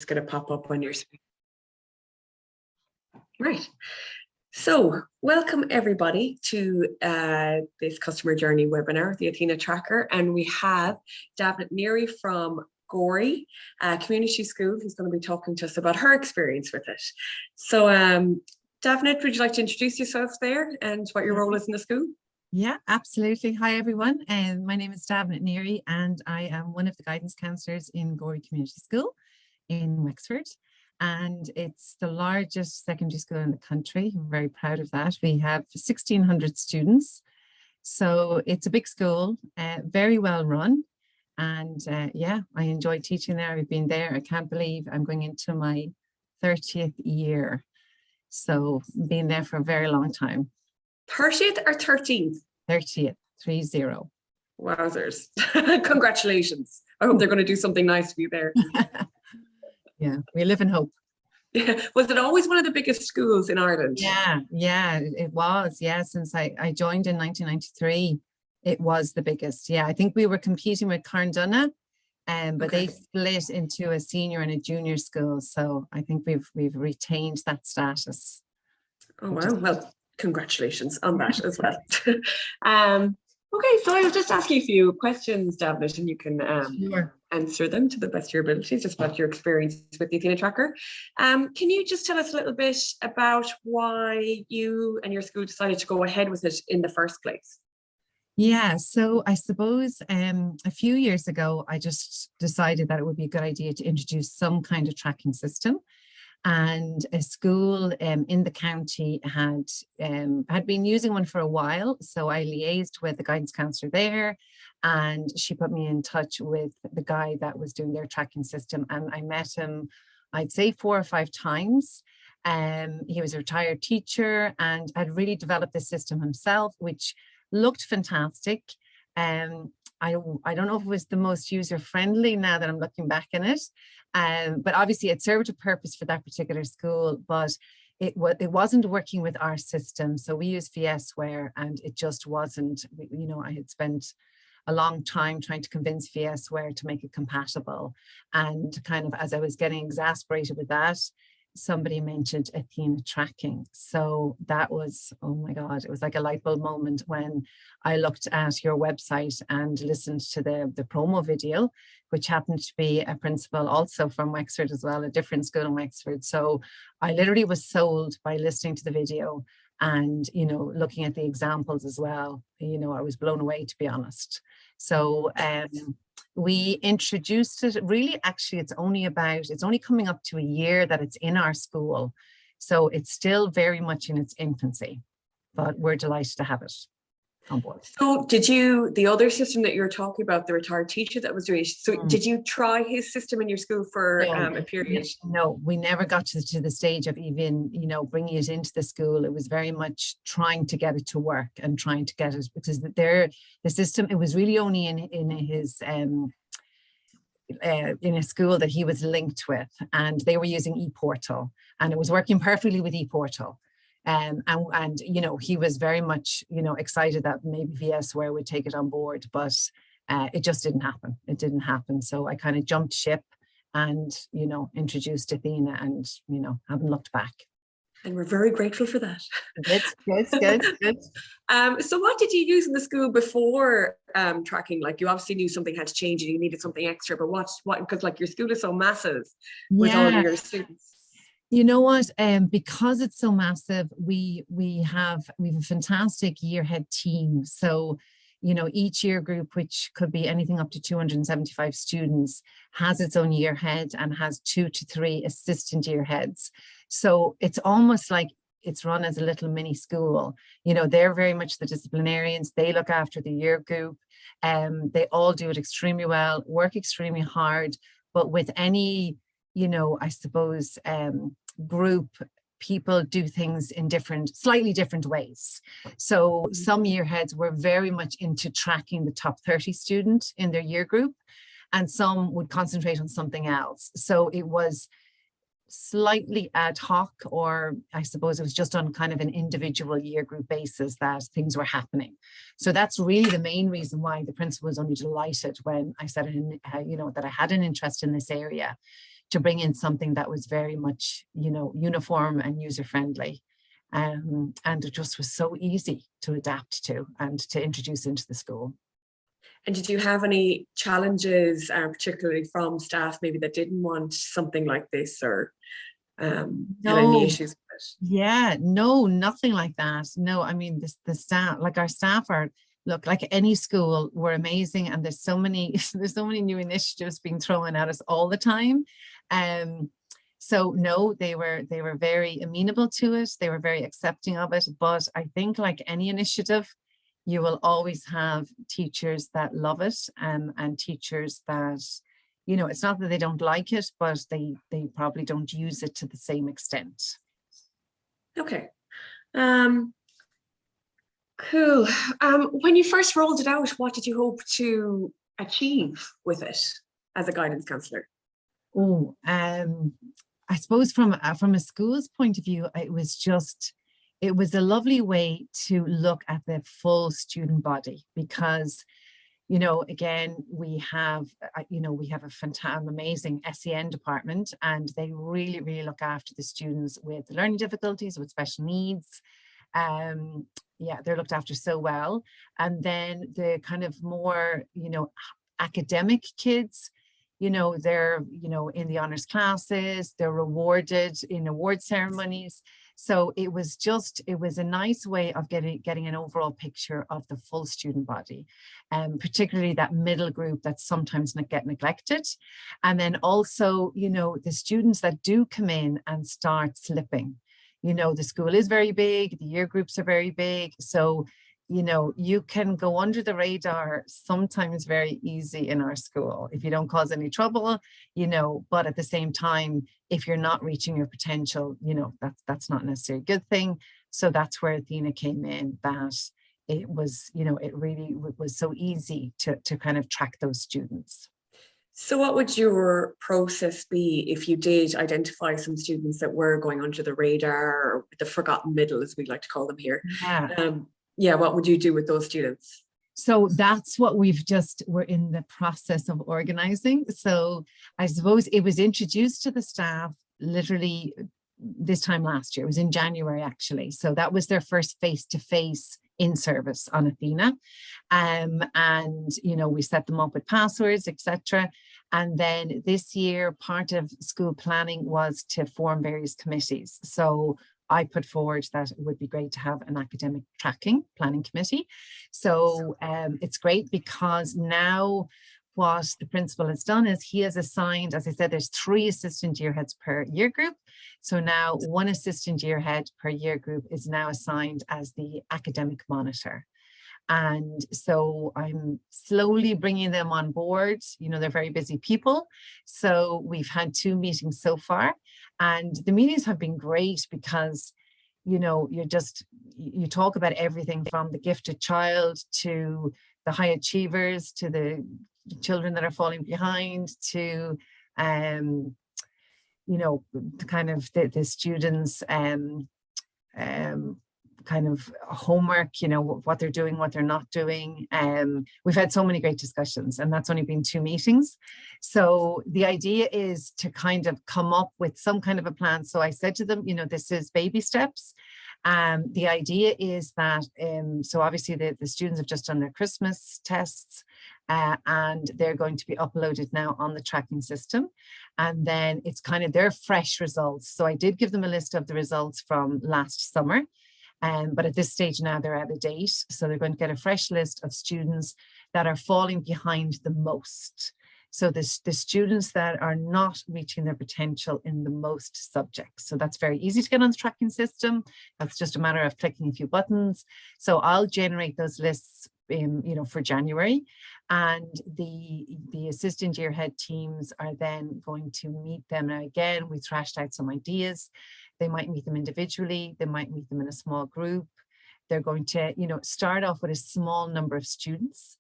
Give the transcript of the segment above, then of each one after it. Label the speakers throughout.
Speaker 1: it's going to pop up on your screen. Right. So welcome everybody to this customer journey webinar, the Athena Tracker, and we have Davnet Neary from Gorey Community School who's going to be talking to us about her experience with it. So Davnet, would you like to introduce yourself there and what your role is in the school?
Speaker 2: Yeah, absolutely. Hi everyone, my name is Davnet Neary and I am one of the guidance counsellors in Gorey Community School in Wexford. And it's the largest secondary school in the country. I'm very proud of that. We have 1,600 students. So it's a big school, very well run. And yeah, I enjoy teaching there. I've been there. I can't believe I'm going into my 30th year. So been there for a very long time.
Speaker 1: 30th or 13th?
Speaker 2: 30th, 30.
Speaker 1: Wowzers. Congratulations. I hope they're going to do something nice for you there.
Speaker 2: Yeah, we live in hope.
Speaker 1: Yeah. Was it always one of the biggest schools in Ireland?
Speaker 2: Yeah, it was. Yeah, since I joined in 1993, it was the biggest. Yeah, I think we were competing with Carndonagh, but they split into a senior and a junior school. So I think we've retained that status.
Speaker 1: Oh wow! Well, congratulations on that as well. Okay, so I'll just ask you a few questions, Davnet, and you can answer them to the best of your abilities, just about your experience with the Athena Tracker. Can you just tell us a little bit about why you and your school decided to go ahead with it in the first place?
Speaker 2: Yeah, so I suppose a few years ago, I just decided that it would be a good idea to introduce some kind of tracking system. And a school in the county had been using one for a while. So I liaised with the guidance counsellor there and she put me in touch with the guy that was doing their tracking system. And I met him, I'd say 4 or 5 times. He was a retired teacher and had really developed this system himself, which looked fantastic. I don't know if it was the most user-friendly now that I'm looking back in it, but obviously it served a purpose for that particular school, but it wasn't working with our system. So we use VSware and it just wasn't, you know, I had spent a long time trying to convince VSware to make it compatible. And kind of as I was getting exasperated with that, somebody mentioned Athena tracking. So that was, oh my God, it was like a light bulb moment when I looked at your website and listened to the promo video, which happened to be a principal also from Wexford as well, a different school in Wexford. So I literally was sold by listening to the video and, you know, looking at the examples as well. You know, I was blown away, to be honest. So we introduced it, really, actually, it's only coming up to a year that it's in our school. So it's still very much in its infancy, but we're delighted to have it on board.
Speaker 1: So the other system that you're talking about, the retired teacher that was doing it, so did you try his system in your school for a period?
Speaker 2: No, we never got to the stage of even, you know, bringing it into the school. It was very much trying to get it to work and trying to get it, because the system, it was really only in his in a school that he was linked with, and they were using ePortal and it was working perfectly with ePortal. And you know, he was very much, you know, excited that maybe VSware would take it on board, but it just didn't happen. It didn't happen. So I kind of jumped ship and, you know, introduced Athena and, you know, haven't looked back.
Speaker 1: And we're very grateful for that.
Speaker 2: Good.
Speaker 1: So what did you use in the school before tracking? Like, you obviously knew something had to change and you needed something extra, but what, because like your school is so massive with all of your students.
Speaker 2: You know what, because it's so massive, we have a fantastic year head team. So, you know, each year group, which could be anything up to 275 students, has its own year head and has 2 to 3 assistant year heads. So it's almost like it's run as a little mini school. You know, they're very much the disciplinarians. They look after the year group. They all do it extremely well, work extremely hard, but with any, you know, I suppose, group, people do things in slightly different ways. So some year heads were very much into tracking the top 30 student in their year group, and some would concentrate on something else. So it was slightly ad hoc, or I suppose it was just on kind of an individual year group basis that things were happening. So that's really the main reason why the principal was only delighted when I said, you know, that I had an interest in this area, to bring in something that was very much, uniform and user-friendly. And it just was so easy to adapt to and to introduce into the school.
Speaker 1: And did you have any challenges, particularly from staff, maybe that didn't want something like this, or had any issues with it?
Speaker 2: Yeah, no, nothing like that. No, I mean, the staff, like our staff are, look, like any school, we're amazing, and there's so many new initiatives being thrown at us all the time. So no, they were very amenable to it. They were very accepting of it. But I think, like any initiative, you will always have teachers that love it, and teachers that, it's not that they don't like it, but they probably don't use it to the same extent.
Speaker 1: Okay. Cool. When you first rolled it out, what did you hope to achieve with it as a guidance counsellor?
Speaker 2: Oh, I suppose from a school's point of view, it was a lovely way to look at the full student body, because, again, we have a fantastic, amazing SEN department, and they really, really look after the students with learning difficulties, with special needs. Yeah, they're looked after so well. And then the kind of more, academic kids, they're, in the honors classes, they're rewarded in award ceremonies. So it was a nice way of getting an overall picture of the full student body, and particularly that middle group that sometimes get neglected. And then also, the students that do come in and start slipping. The school is very big, the year groups are very big. So, you can go under the radar sometimes very easy in our school if you don't cause any trouble, but at the same time, if you're not reaching your potential, that's not necessarily a good thing. So that's where Athena came in, that it was, it really was so easy to kind of track those students.
Speaker 1: So what would your process be if you did identify some students that were going under the radar, or the forgotten middle, as we like to call them here?
Speaker 2: Yeah.
Speaker 1: What would you do with those students?
Speaker 2: So that's what we're in the process of organizing. So I suppose it was introduced to the staff literally this time last year. It was in January, actually. So that was their first face-to-face in service on Athena. And, we set them up with passwords, etc. And then this year, part of school planning was to form various committees. So I put forward that it would be great to have an academic planning committee. So it's great, because now what the principal has done is he has assigned, as I said, there's 3 assistant year heads per year group. So now 1 assistant year head per year group is now assigned as the academic monitor. And so I'm slowly bringing them on board. They're very busy people. So we've had 2 meetings so far, and the meetings have been great because, you talk about everything from the gifted child to the high achievers, to the children that are falling behind, to, the kind of the students, kind of homework, what they're doing, what they're not doing. We've had so many great discussions, and that's only been 2 meetings. So the idea is to kind of come up with some kind of a plan. So I said to them, this is baby steps. The idea is that, so obviously the students have just done their Christmas tests, and they're going to be uploaded now on the tracking system. And then it's kind of their fresh results. So I did give them a list of the results from last summer. But at this stage now they're out of date. So they're going to get a fresh list of students that are falling behind the most. So the students that are not reaching their potential in the most subjects. So that's very easy to get on the tracking system. That's just a matter of clicking a few buttons. So I'll generate those lists for January, and the assistant year head teams are then going to meet them. Now again, we thrashed out some ideas. They might meet them individually, they might meet them in a small group. They're going to, start off with a small number of students.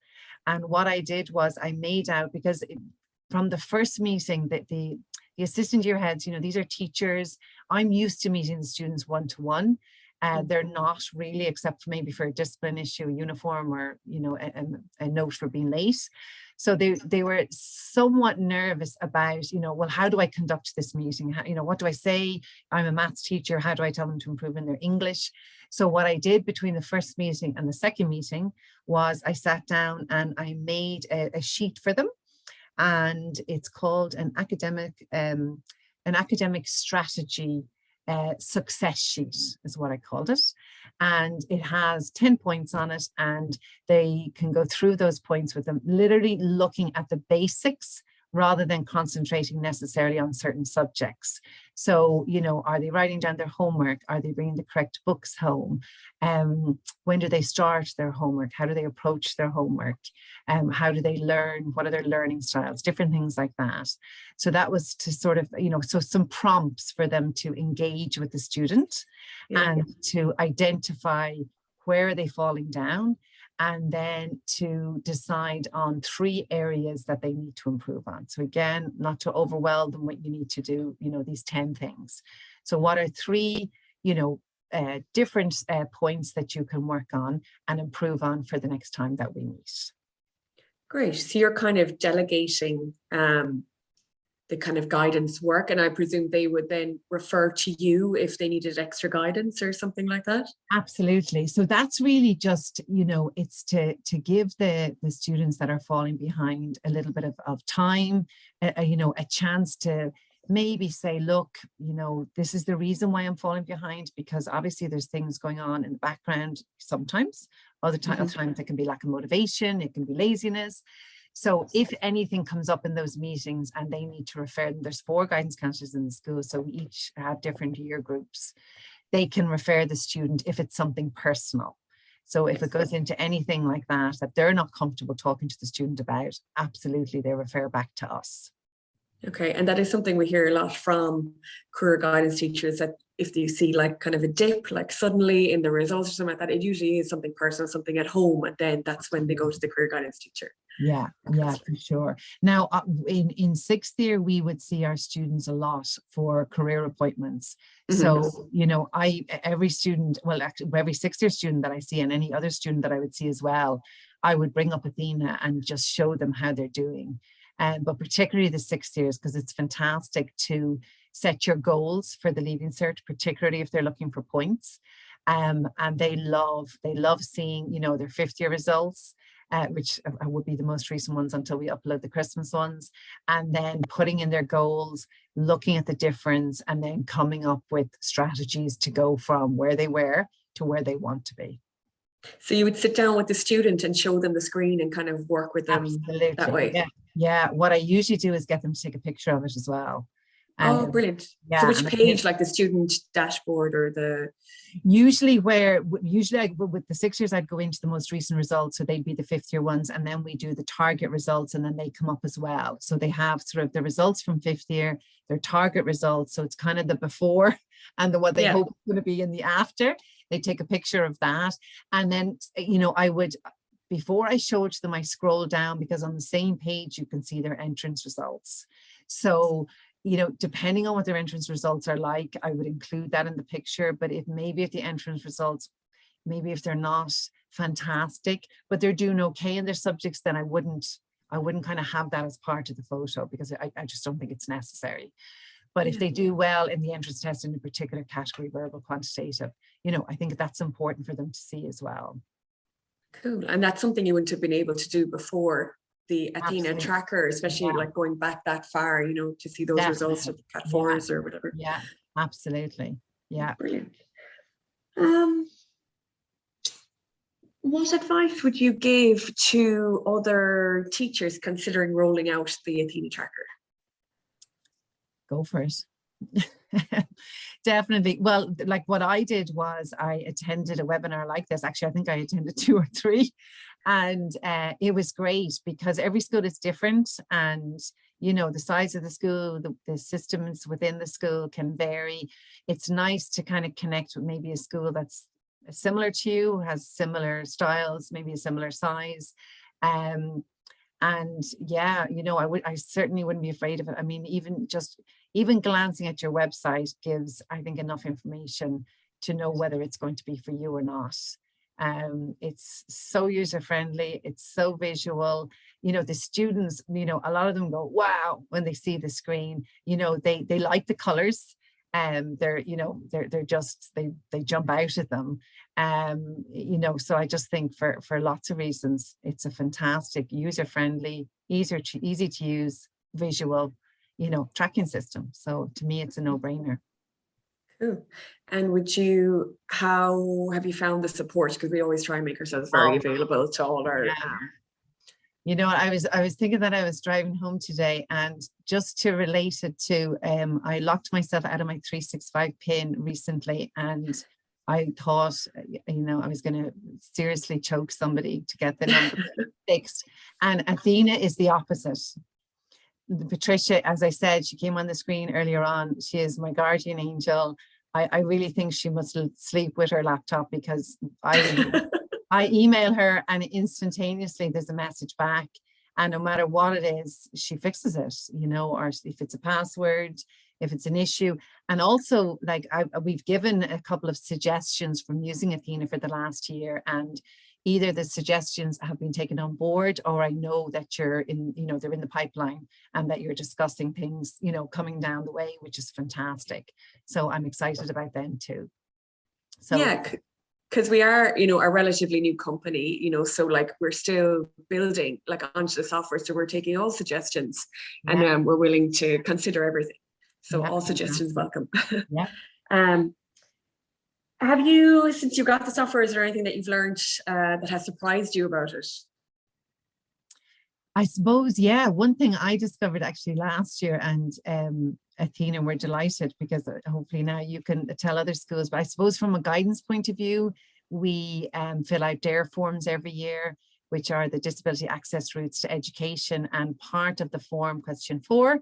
Speaker 2: And what I did was I made out, because from the first meeting, that the assistant year heads, these are teachers. I'm used to meeting the students one-to-one. They're not really, except for maybe for a discipline issue, a uniform, or, you know, a note for being late. So they were somewhat nervous about, you know, well, how do I conduct this meeting? How, you know, what do I say? I'm a maths teacher. How do I tell them to improve in their English? So what I did between the first meeting and the second meeting was I sat down and I made a sheet for them, and it's called an academic strategy success sheet is what I called it. And it has 10 points on it, and they can go through those points with them, literally looking at the basics rather than concentrating necessarily on certain subjects. So, you know, are they writing down their homework? Are they bringing the correct books home? When do they start their homework? How do they approach their homework? How do they learn? What are their learning styles? Different things like that. So that was to sort of, you know, so some prompts for them to engage with the student and to identify where are they falling down, and then to decide on 3 areas that they need to improve on. So again, not to overwhelm them what you need to do, you know, these 10 things. So what are 3, you know, different points that you can work on and improve on for the next time that we meet?
Speaker 1: Great. So you're kind of delegating the kind of guidance work, and I presume they would then refer to you if they needed extra guidance or something like that?
Speaker 2: Absolutely. So that's really just, you know, it's to give the students that are falling behind a little bit of time, you know, a chance to maybe say, look, you know, this is the reason why I'm falling behind, because obviously there's things going on in the background sometimes. Other times it can be lack of motivation, it can be laziness. So if anything comes up in those meetings and they need to refer them, there's 4 guidance counselors in the school, so we each have different year groups. They can refer the student if it's something personal. So if it goes into anything like that, that they're not comfortable talking to the student about, absolutely, they refer back to us.
Speaker 1: Okay, and that is something we hear a lot from career guidance teachers, that if you see like kind of a dip, like suddenly in the results or something like that, it usually is something personal, something at home, and then that's when they go to the career guidance teacher.
Speaker 2: Yeah, for sure. Now, in 6th year, we would see our students a lot for career appointments. So, you know, every student, well, actually, every 6th year student that I see, and any other student that I would see as well, I would bring up Athena and just show them how they're doing. But particularly the 6th years, because it's fantastic to set your goals for the Leaving Cert, particularly if they're looking for points. And they love seeing, you know, their 5th year results, which would be the most recent ones until we upload the Christmas ones, and then putting in their goals, looking at the difference, and then coming up with strategies to go from where they were to where they want to be.
Speaker 1: So you would sit down with the student and show them the screen and kind of work with them that way?
Speaker 2: Yeah. What I usually do is get them to take a picture of it as well.
Speaker 1: Oh, brilliant.
Speaker 2: Yeah,
Speaker 1: so which page, like the student dashboard or the...
Speaker 2: Usually with the 6 years, I'd go into the most recent results, so they'd be the 5th year ones, and then we do the target results, and then they come up as well. So they have sort of the results from 5th year, their target results, so it's kind of the before and the what they hope is going to be in the after. They take a picture of that, and then, you know, I would, before I show it to them, I scroll down, because on the same page you can see their entrance results. So, you know, depending on what their entrance results are like, I would include that in the picture. But if the entrance results, maybe if they're not fantastic, but they're doing okay in their subjects, then I wouldn't kind of have that as part of the photo, because I just don't think it's necessary. But if they do well in the entrance test in a particular category, verbal, quantitative, you know, I think that's important for them to see as well.
Speaker 1: Cool. And that's something you wouldn't have been able to do before the Athena Tracker, especially like going back that far, you know, to see those results of the Cat 4s or whatever.
Speaker 2: Yeah, absolutely. Yeah.
Speaker 1: Brilliant. What advice would you give to other teachers considering rolling out the Athena Tracker?
Speaker 2: Go for it. Definitely. Well, like what I did was I attended a webinar like this. Actually, I think I attended 2 or 3, and it was great, because every school is different, and you know, the size of the school, the systems within the school can vary. It's nice to kind of connect with maybe a school that's similar to you, has similar styles, maybe a similar size. And yeah, you know, I certainly wouldn't be afraid of it. I mean, even glancing at your website gives, I think, enough information to know whether it's going to be for you or not. It's so user friendly, it's so visual. You know, the students, you know, a lot of them go, wow, when they see the screen. You know, they like the colors. They're, you know, they're just, they jump out at them. You know, so I just think for lots of reasons, it's a fantastic, user friendly, easy to use, visual, you know, tracking system. So to me, it's a no-brainer.
Speaker 1: Cool. And how have you found the support? Because we always try and make ourselves very available to all our.
Speaker 2: You know, I was thinking that I was driving home today, and just to relate it to, I locked myself out of my 365 pin recently, and I thought, you know, I was going to seriously choke somebody to get the number fixed. And Athena is the opposite. Patricia, as I said, she came on the screen earlier on. She is my guardian angel. I really think she must sleep with her laptop, because I email her and instantaneously there's a message back, and no matter what it is, she fixes it, you know, or if it's a password, if it's an issue. And also, like, we've given a couple of suggestions from using Athena for the last year, and either the suggestions have been taken on board, or I know that you're in, you know, they're in the pipeline, and that you're discussing things, you know, coming down the way, which is fantastic. So I'm excited about them too. So
Speaker 1: yeah, because we are, you know, a relatively new company, you know, so like we're still building like onto the software. So we're taking all suggestions, and we're willing to consider everything. So all suggestions welcome.
Speaker 2: Yeah.
Speaker 1: Have you, since you got the software, is there anything that you've learned that has surprised you about it?
Speaker 2: I suppose, yeah, one thing I discovered actually last year, and Athena, we're delighted, because hopefully now you can tell other schools, but I suppose from a guidance point of view, we fill out DARE forms every year, which are the disability access routes to education. And part of the form, question 4,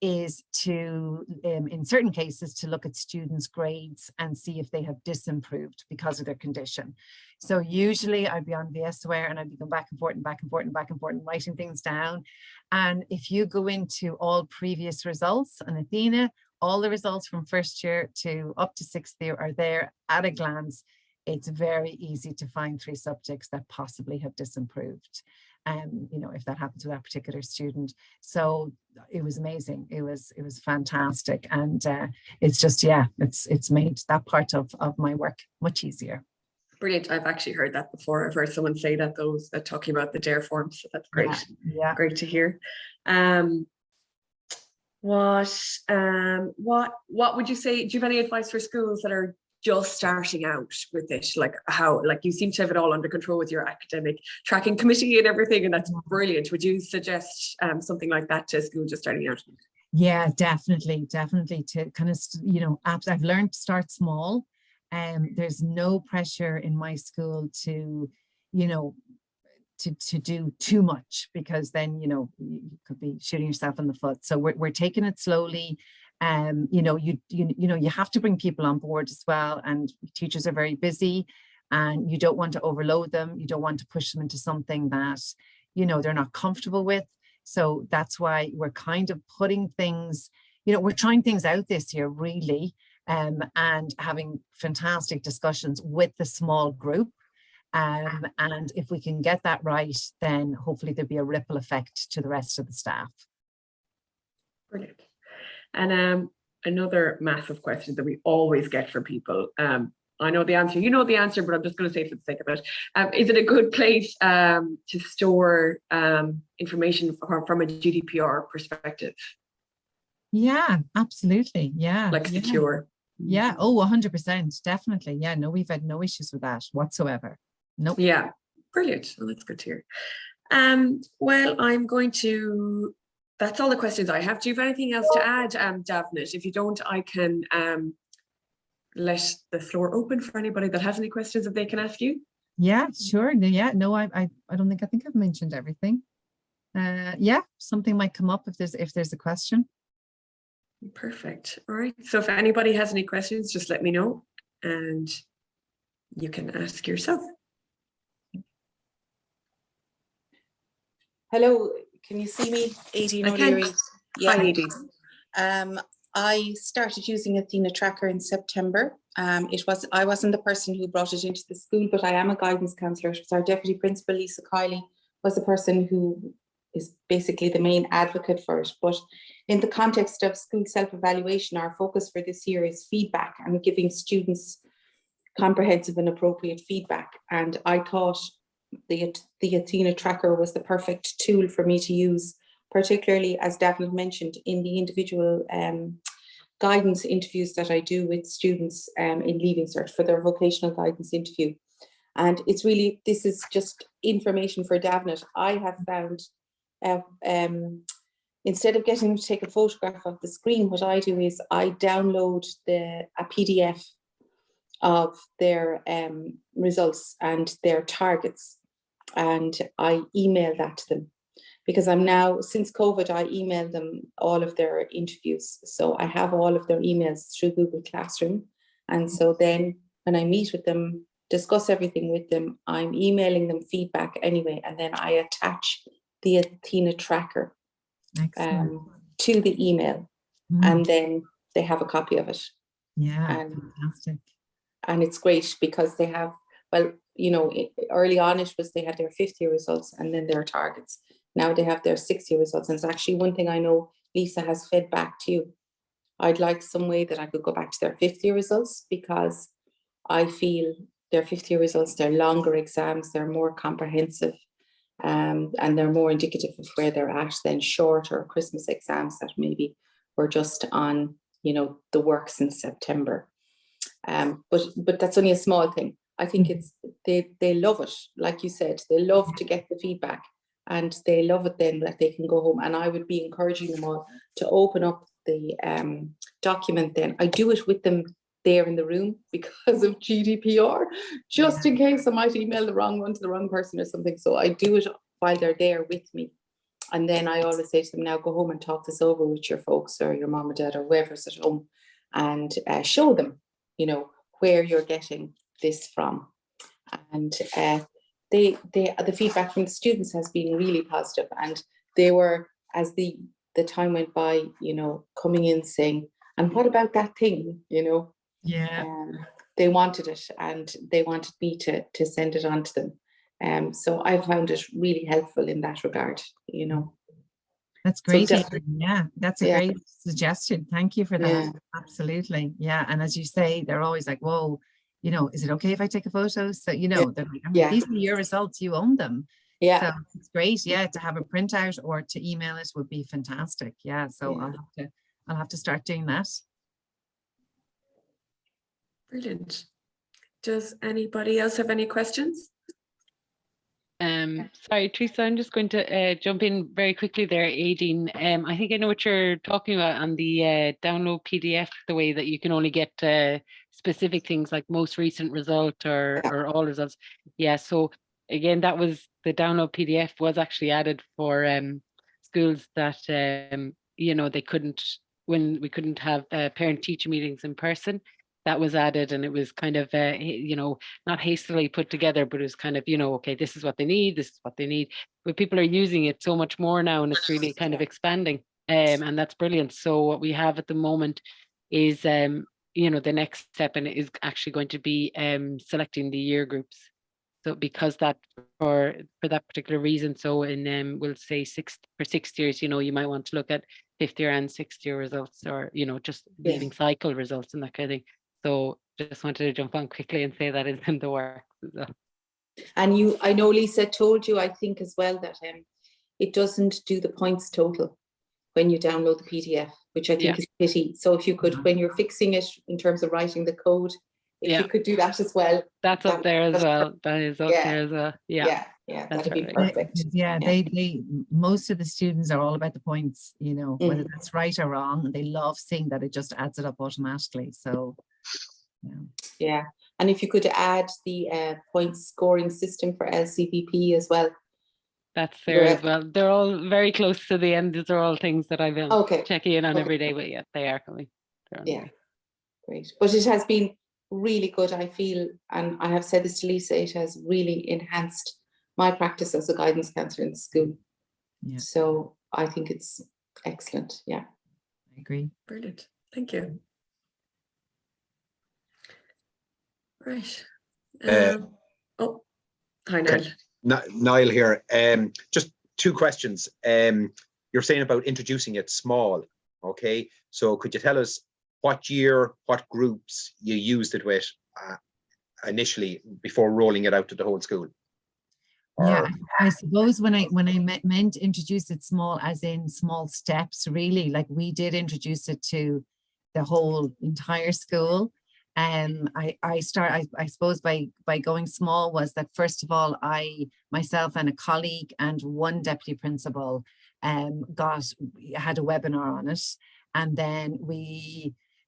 Speaker 2: is to, in certain cases, to look at students' grades and see if they have disimproved because of their condition. So usually I'd be on VSWare and I'd be going back and forth and back and forth and back and forth and writing things down. And if you go into all previous results on Athena, all the results from first year to up to 6th year are there at a glance. It's very easy to find 3 subjects that possibly have disimproved. You know, if that happens with that particular student. So it was amazing. It was fantastic. And it's just, yeah, it's made that part of my work much easier.
Speaker 1: Brilliant. I've actually heard that before. I've heard someone say that, those that talking about the DARE forms. So that's great.
Speaker 2: Yeah.
Speaker 1: Great to hear. What would you say, do you have any advice for schools that are just starting out with it? Like how, like you seem to have it all under control with your academic tracking committee and everything, and that's brilliant. Would you suggest something like that to a school just starting out?
Speaker 2: Yeah, definitely to kind of, you know, I've learned to start small. There's no pressure in my school to, you know, to do too much, because then, you know, you could be shooting yourself in the foot. So we're taking it slowly. You know, you know, you have to bring people on board as well, and teachers are very busy, and you don't want to overload them. You don't want to push them into something that, you know, they're not comfortable with. So that's why we're kind of putting things, you know, we're trying things out this year, really, and having fantastic discussions with the small group. And if we can get that right, then hopefully there'll be a ripple effect to the rest of the staff.
Speaker 1: Brilliant. And another massive question that we always get from people, I know the answer, you know the answer, but I'm just going to say for the sake of it, is it a good place to store information from a GDPR perspective?
Speaker 2: Yeah, absolutely. Yeah.
Speaker 1: Like secure.
Speaker 2: Yeah. Oh, 100%. Definitely. Yeah. No, we've had no issues with that whatsoever. Nope.
Speaker 1: Yeah. Brilliant. Well, that's good to hear. Well, I'm going to, that's all the questions I have. Do you have anything else to add, Davnet? If you don't, I can let the floor open for anybody that has any questions that they can ask you.
Speaker 2: Yeah, sure. Yeah, no, I think I've mentioned everything. Yeah, something might come up if there's a question.
Speaker 1: Perfect. All right. So if anybody has any questions, just let me know and you can ask yourself.
Speaker 3: Hello, can you see me? Athena Neary.
Speaker 1: Yeah. Hi, Athena.
Speaker 3: I started using Athena Tracker in September, I wasn't the person who brought it into the school, but I am a guidance counsellor. It was our deputy principal, Lisa Kiley, was the person who is basically the main advocate for it. But in the context of school self-evaluation, our focus for this year is feedback and giving students comprehensive and appropriate feedback. And I thought the Athena Tracker was the perfect tool for me to use, particularly, as Davnet mentioned, in the individual guidance interviews that I do with students in Leaving Cert for their vocational guidance interview. And it's really, this is just information for Davnet. I have found, instead of getting them to take a photograph of the screen, what I do is I download a PDF of their results and their targets, and I email that to them. Because I'm now, since COVID, I email them all of their interviews. So I have all of their emails through Google Classroom. And so then when I meet with them, discuss everything with them, I'm emailing them feedback anyway. And then I attach the Athena Tracker to the email. And then they have a copy of it.
Speaker 2: Yeah, fantastic.
Speaker 3: And it's great because they have, well, you know, early on it was they had their 5th year results and then their targets. Now they have their 6th year results. And it's actually one thing I know Lisa has fed back to you. I'd like some way that I could go back to their 5th year results, because I feel their 5th year results, they're longer exams, they're more comprehensive, and they're more indicative of where they're at than shorter Christmas exams that maybe were just on, you know, the works in September. But that's only a small thing. I think it's they love it, like you said, they love to get the feedback. And they love it then that they can go home. And I would be encouraging them all to open up the document then. I do it with them there in the room because of GDPR, just in case I might email the wrong one to the wrong person or something. So I do it while they're there with me. And then I always say to them, now go home and talk this over with your folks or your mom or dad or whoever's at home, and show them, you know, where you're getting this from. And the feedback from the students has been really positive, and they were, as the time went by, you know, coming in saying, and what about that thing, you know? They wanted it, and they wanted me to send it on to them. So I found it really helpful in that regard, you know.
Speaker 2: That's great. So that's a great suggestion. Thank you for that. Absolutely. Yeah. And as you say, they're always like, whoa, you know, is it okay if I take a photo? So, you know, they're like, I mean, these are your results, you own them. So it's great. Yeah. To have a printout or to email it would be fantastic. Yeah. So I'll have to start doing that.
Speaker 1: Brilliant. Does anybody else have any questions?
Speaker 4: Sorry, Teresa, I'm just going to jump in very quickly there, Aideen. I think I know what you're talking about on the download PDF, the way that you can only get specific things like most recent result or all results. Yeah, so again, that was the download PDF was actually added for schools that, you know, they couldn't, when we couldn't have parent-teacher meetings in person. That was added, and it was kind of, you know, not hastily put together, but it was kind of, you know, okay, this is what they need, this is what they need. But people are using it so much more now, and it's really kind of expanding, and that's brilliant. So what we have at the moment is, you know, the next step, and it is actually going to be selecting the year groups. So because that for that particular reason, so in we'll say 6th years, you know, you might want to look at 5th year and 6th year results, or, you know, just leaving cycle results and that kind of thing. So just wanted to jump on quickly and say that is in the works as well.
Speaker 3: And I know Lisa told you, I think as well, that it doesn't do the points total when you download the PDF, which I think is a pity. So if you could, when you're fixing it in terms of writing the code, if you could do that as well.
Speaker 4: That's up there as well. That is up there as well. Yeah,
Speaker 3: that'd be perfect.
Speaker 2: They most of the students are all about the points, you know, whether that's right or wrong, and they love seeing that it just adds it up automatically. So
Speaker 3: and if you could add the point scoring system for LCBP as well.
Speaker 4: That's there as well. They're all very close to the end. These are all things that I've been checking in on every day, but they are coming.
Speaker 3: Great. But it has been really good, I feel, and I have said this to Lisa, it has really enhanced my practice as a guidance counsellor in the school. So I think it's excellent. I
Speaker 2: agree.
Speaker 1: Brilliant. Thank you. Right.
Speaker 5: Uh,
Speaker 1: Oh, hi, Niall.
Speaker 5: Niall here. Just two questions. You're saying about introducing it small. Okay. So could you tell us what year, what groups you used it with initially before rolling it out to the whole school?
Speaker 2: Yeah, I suppose when I meant introduce it small, as in small steps, really, like we did introduce it to the whole entire school. I suppose by going small was that, first of all, I myself and a colleague and one deputy principal had a webinar on it, and then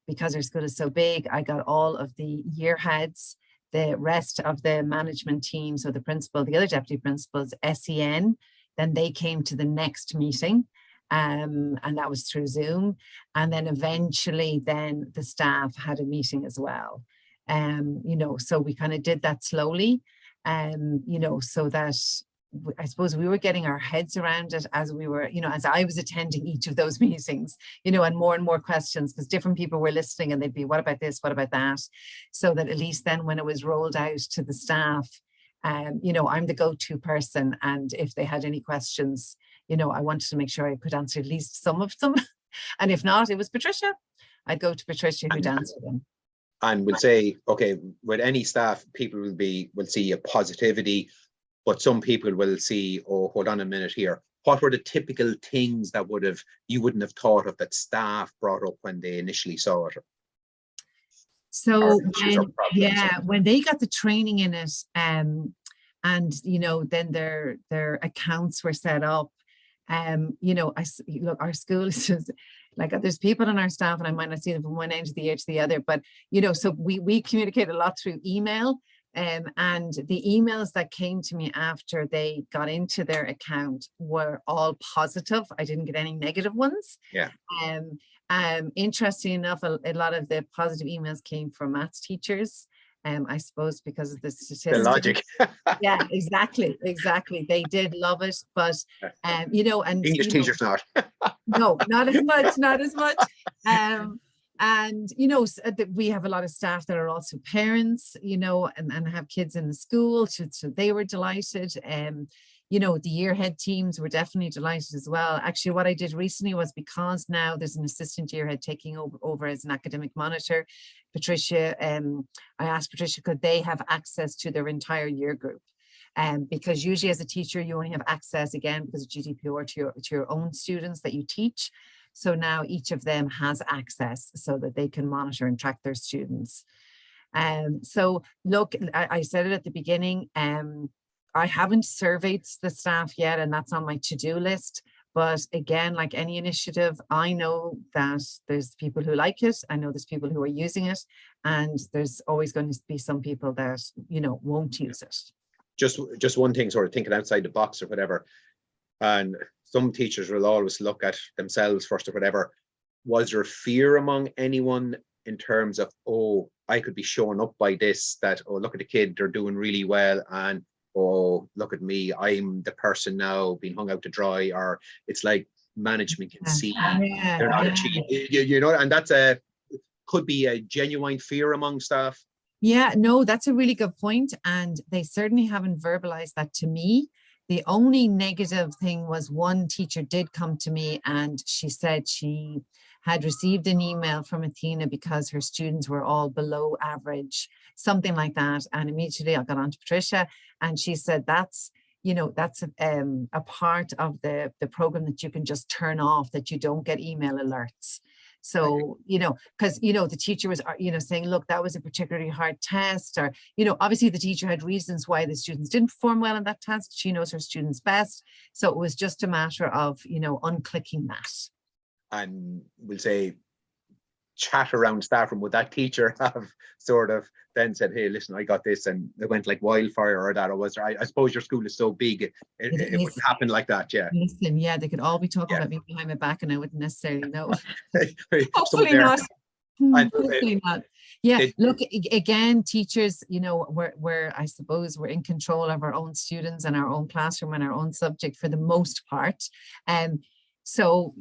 Speaker 2: because our school is so big, I got all of the year heads, the rest of the management team, so the principal, the other deputy principals, SEN, then they came to the next meeting, and that was through Zoom. And then eventually then the staff had a meeting as well. So we kind of did that slowly, so that I suppose we were getting our heads around it as we were, as I was attending each of those meetings, and more questions, because different people were listening and they'd be, what about this? What about that? So that at least then when it was rolled out to the staff, I'm the go-to person. And if they had any questions, I wanted to make sure I could answer at least some of them. And if not, it was Patricia. I'd go to Patricia who'd answer them.
Speaker 5: And we'll say, okay, with any staff, people will see a positivity, but some people will see, oh, hold on a minute here. What were the typical things that you wouldn't have thought of that staff brought up when they initially saw it?
Speaker 2: So when they got the training in it, and then their accounts were set up. Look, our school is just like, there's people on our staff, and I might not see them from one end of the year to the other, but so we communicate a lot through email. And the emails that came to me after they got into their account were all positive. I didn't get any negative ones.
Speaker 5: Yeah.
Speaker 2: Interesting enough, a lot of the positive emails came from maths teachers. I suppose because of the statistics.
Speaker 5: The logic.
Speaker 2: Yeah, exactly. They did love it, but and
Speaker 5: English teachers not.
Speaker 2: No, not as much. And we have a lot of staff that are also parents, and have kids in the school, so they were delighted. The year head teams were definitely delighted as well. Actually, what I did recently was, because now there's an assistant year head taking over as an academic monitor, Patricia, I asked Patricia, could they have access to their entire year group? Because usually as a teacher, you only have access, again, because of GDPR, to your own students that you teach. So now each of them has access so that they can monitor and track their students. So look, I said it at the beginning, I haven't surveyed the staff yet, and that's on my to-do list. But again, like any initiative, I know that there's people who like it. I know there's people who are using it, and there's always going to be some people that, won't use it.
Speaker 5: Just one thing, sort of thinking outside the box or whatever. And some teachers will always look at themselves first or whatever. Was there fear among anyone in terms of, oh, I could be shown up by this, that, oh, look at the kid, they're doing really well, and oh, look at me, I'm the person now being hung out to dry? Or it's like management can see they're not achieving, and that's could be a genuine fear among staff.
Speaker 2: Yeah, no, that's a really good point. And they certainly haven't verbalized that to me. The only negative thing was, one teacher did come to me and she said she had received an email from Athena because her students were all below average, something like that. And immediately I got on to Patricia, and she said that's a part of the program that you can just turn off, that you don't get email alerts. So, because, the teacher was, saying, look, that was a particularly hard test, or, obviously the teacher had reasons why the students didn't perform well in that test. She knows her students best. So it was just a matter of, unclicking that. And
Speaker 5: we'll say, chat around staff room, would that teacher have sort of then said, hey, listen, I got this, and it went like wildfire, or that? Or was there, I suppose your school is so big, it wouldn't happen like that. Yeah.
Speaker 2: Listen, yeah, they could all be talking about me behind my back and I wouldn't necessarily know. Hopefully not. Hopefully not. Yeah, look, again, teachers, we're I suppose we're in control of our own students and our own classroom and our own subject for the most part. So,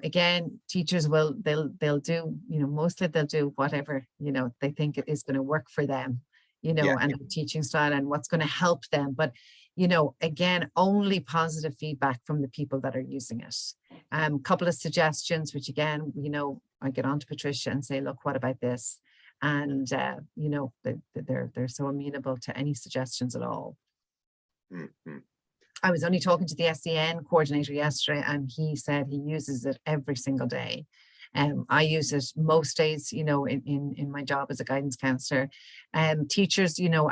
Speaker 2: again, teachers they'll do, mostly they'll do whatever, they think it is going to work for them. you know, and the teaching style and what's going to help them. But, you know, again, only positive feedback from the people that are using it. Couple of suggestions, which again, you know, I get on to Patricia and say, look, what about this? And, you know, they're so amenable to any suggestions at all.
Speaker 5: Mm-hmm.
Speaker 2: I was only talking to the SEN coordinator yesterday, and he said he uses it every single day. I use it most days, you know, in my job as a guidance counsellor. Teachers, you know,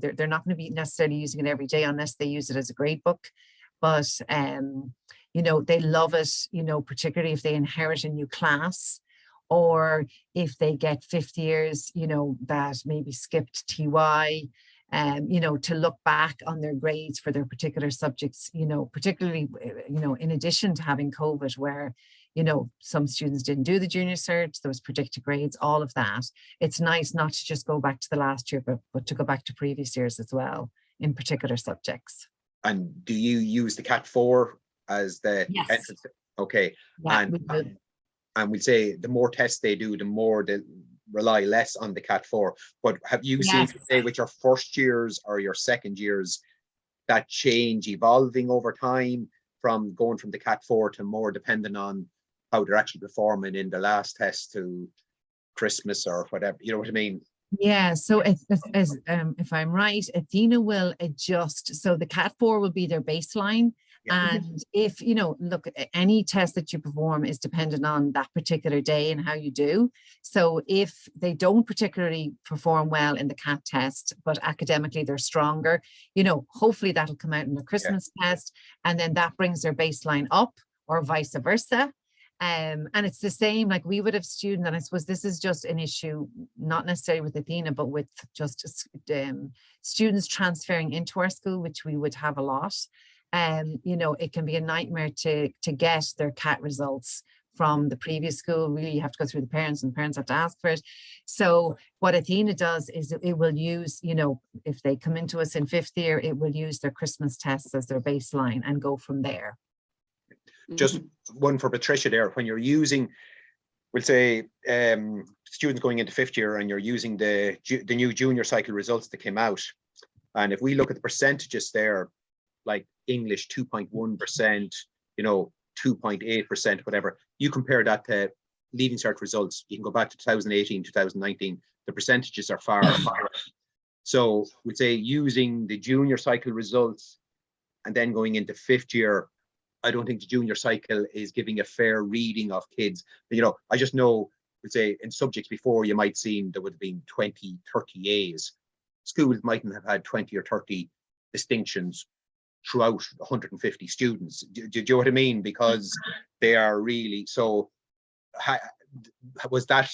Speaker 2: they're not going to be necessarily using it every day unless they use it as a grade book. But, you know, they love it, you know, particularly if they inherit a new class, or if they get fifth years, you know, that maybe skipped TY. You know, to look back on their grades for their particular subjects, you know, particularly, you know, in addition to having COVID, where, you know, some students didn't do the junior cert, there was predicted grades, all of that. It's nice not to just go back to the last year, but to go back to previous years as well in particular subjects.
Speaker 5: And do you use the Cat 4 as the entrance? Okay.
Speaker 2: Yeah,
Speaker 5: and we'll say the more tests they do, the more they rely less on the Cat 4. But have you seen, say, with your first years or your second years, that change evolving over time from going from the Cat 4 to more dependent on how they're actually performing in the last test to Christmas or whatever, you know what I mean?
Speaker 2: Yeah, so if I'm right, Athena will adjust. So the Cat 4 will be their baseline. Yeah. And if, you know, look, any test that you perform is dependent on that particular day and how you do. So if they don't particularly perform well in the CAT test, but academically they're stronger, you know, hopefully that'll come out in the Christmas test, and then that brings their baseline up, or vice versa. And it's the same, like we would have students, and I suppose this is just an issue, not necessarily with Athena, but with just students transferring into our school, which we would have a lot. You know, it can be a nightmare to get their CAT results from the previous school. Really, you have to go through the parents, and the parents have to ask for it. So what Athena does is it will use, you know, if they come into us in fifth year, it will use their Christmas tests as their baseline and go from there.
Speaker 5: Just one for Patricia there. When you're using, we'll say, students going into fifth year, and you're using the new junior cycle results that came out, and if we look at the percentages there, like English 2.1%, you know, 2.8%, whatever, you compare that to Leaving Cert results, you can go back to 2018, 2019, the percentages are far. So we'd say using the junior cycle results and then going into fifth year, I don't think the junior cycle is giving a fair reading of kids. You know, I just know, we'd say in subjects before, you might see there would have been 20, 30 A's. Schools mightn't have had 20 or 30 distinctions throughout 150 students. Do you know what I mean? Because they are really, so was that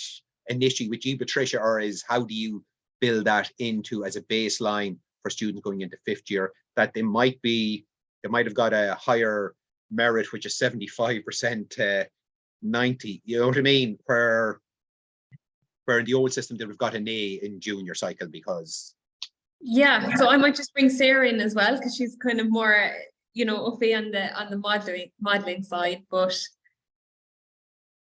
Speaker 5: an issue with you, Patricia, or how do you build that into as a baseline for students going into fifth year, that they might have got a higher merit, which is 75% to 90, you know what I mean? Where in the old system, they would have got an A in junior cycle because.
Speaker 6: Yeah, so I might just bring Sarah in as well, because she's kind of more, you know, up on the modeling side. But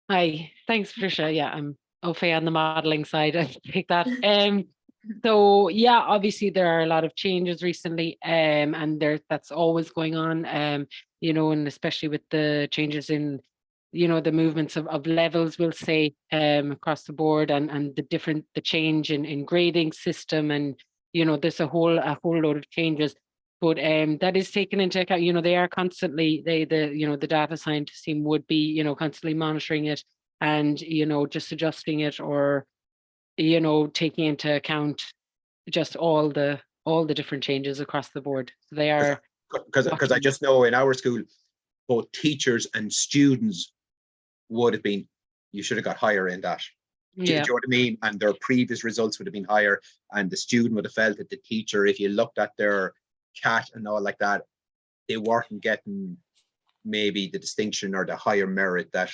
Speaker 4: hi, thanks, Patricia. Yeah, I'm au fait on the modeling side. I take that. So yeah, obviously there are a lot of changes recently, and that's always going on. You know, and especially with the changes in, you know, the movements of levels, we'll say, across the board, and the change in grading system, and you know, there's a whole load of changes, but that is taken into account. You know, they are constantly, the data scientist team would be, you know, constantly monitoring it, and you know, just adjusting it, or you know, taking into account just all the different changes across the board. So they are,
Speaker 5: because I just know in our school, both teachers and students would have been, you should have got higher in that. Do you know what I mean? And their previous results would have been higher, and the student would have felt that the teacher, if you looked at their CAT and all like that, they weren't getting maybe the distinction or the higher merit that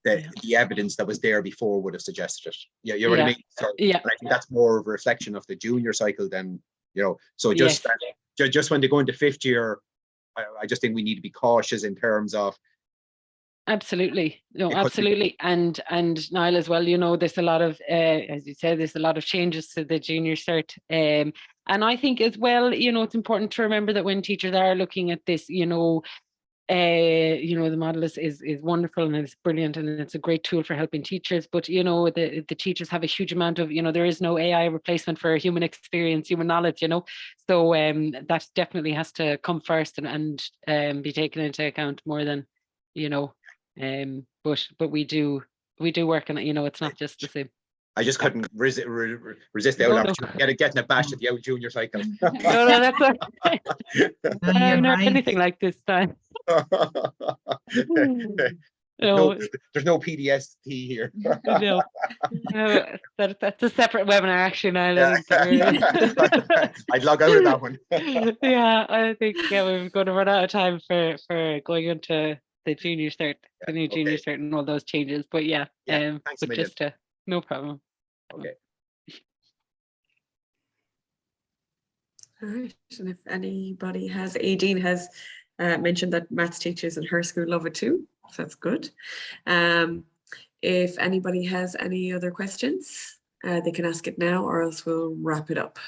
Speaker 5: the evidence that was there before would have suggested it. Yeah, you know what I mean? So I think that's more of a reflection of the junior cycle than, you know, so just when they go into fifth year, I just think we need to be cautious in terms of
Speaker 4: Absolutely. No,
Speaker 5: It could be.
Speaker 4: absolutely. And Niall as well, you know, there's a lot of, as you said, there's a lot of changes to the junior cert. And I think as well, you know, it's important to remember that when teachers are looking at this, you know, the model is wonderful and it's brilliant and it's a great tool for helping teachers. But, you know, the teachers have a huge amount of, you know, there is no AI replacement for human experience, human knowledge, you know. So that definitely has to come first and be taken into account more than, you know, but we do work on it, you know, it's not just the same.
Speaker 5: I just couldn't resist the
Speaker 4: No,
Speaker 5: old
Speaker 4: no.
Speaker 5: opportunity getting a bash at the old junior cycle.
Speaker 4: No, that's not
Speaker 2: You're
Speaker 4: not
Speaker 2: right.
Speaker 4: anything like this time.
Speaker 5: No, there's no PDST here.
Speaker 4: No, that's a separate webinar actually now.
Speaker 5: Yeah. I'd log out of that one.
Speaker 4: Yeah, I think we're going to run out of time for going into the junior cert, the new junior cert and all those changes. But yeah,
Speaker 5: thanks a
Speaker 4: but
Speaker 5: million.
Speaker 4: just no problem.
Speaker 5: Okay.
Speaker 1: All right. And if anybody has, Aideen has mentioned that maths teachers in her school love it too. So that's good. If anybody has any other questions, they can ask it now or else we'll wrap it up.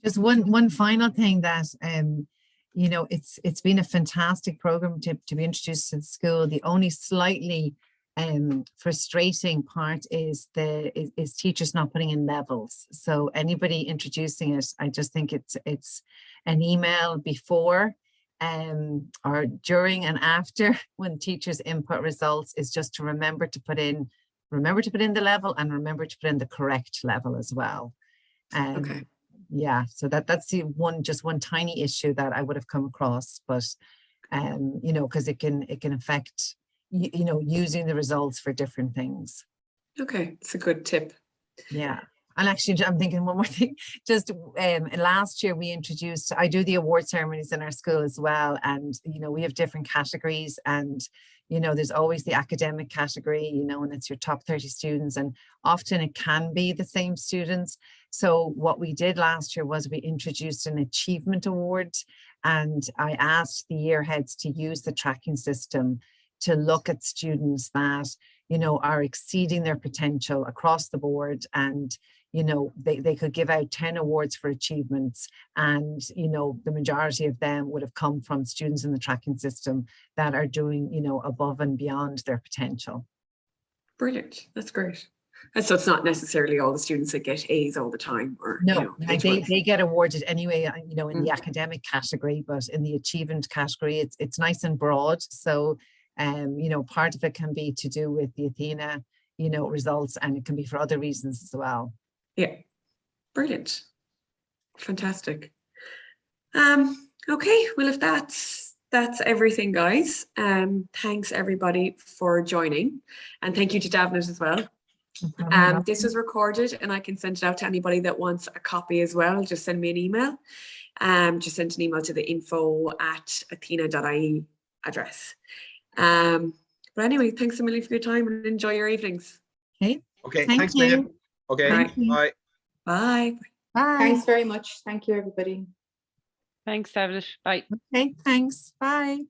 Speaker 2: Just one final thing that you know, it's been a fantastic program to be introduced to the school. The only slightly frustrating part is teachers not putting in levels. So anybody introducing it, I just think it's an email before or during and after when teachers input results is just to remember to put in the level and remember to put in the correct level as well.
Speaker 1: Okay.
Speaker 2: Yeah, so that's the one tiny issue that I would have come across, but you know, because it can affect you know, using the results for different things.
Speaker 1: Okay, it's a good tip.
Speaker 2: Yeah. And actually, I'm thinking one more thing. Just last year we introduced, I do the award ceremonies in our school as well. And, you know, we have different categories and, you know, there's always the academic category, you know, and it's your top 30 students. And often it can be the same students. So what we did last year was we introduced an achievement award. And I asked the year heads to use the tracking system to look at students that, you know, are exceeding their potential across the board. And, you know, they could give out 10 awards for achievements. And, you know, the majority of them would have come from students in the tracking system that are doing, you know, above and beyond their potential.
Speaker 1: Brilliant. That's great. And so it's not necessarily all the students that get A's all the time, or
Speaker 2: no,
Speaker 1: you know,
Speaker 2: like they get awarded anyway, you know, in the academic category, but in the achievement category, it's nice and broad. So, you know, part of it can be to do with the Athena, you know, results, and it can be for other reasons as well.
Speaker 1: Yeah, brilliant, fantastic. Okay, well, if that's everything, guys. Thanks everybody for joining, and thank you to Davnet as well. This was recorded and I can send it out to anybody that wants a copy as well. Just send me an email. Just send an email to the info@athena.ie address. But anyway, thanks a million for your time and enjoy your evenings.
Speaker 2: Okay,
Speaker 5: Thanks, Liam. Okay, bye.
Speaker 1: Bye.
Speaker 2: Bye.
Speaker 3: Thanks very much. Thank you, everybody.
Speaker 4: Thanks, Davnet. Bye.
Speaker 2: Okay, thanks. Bye.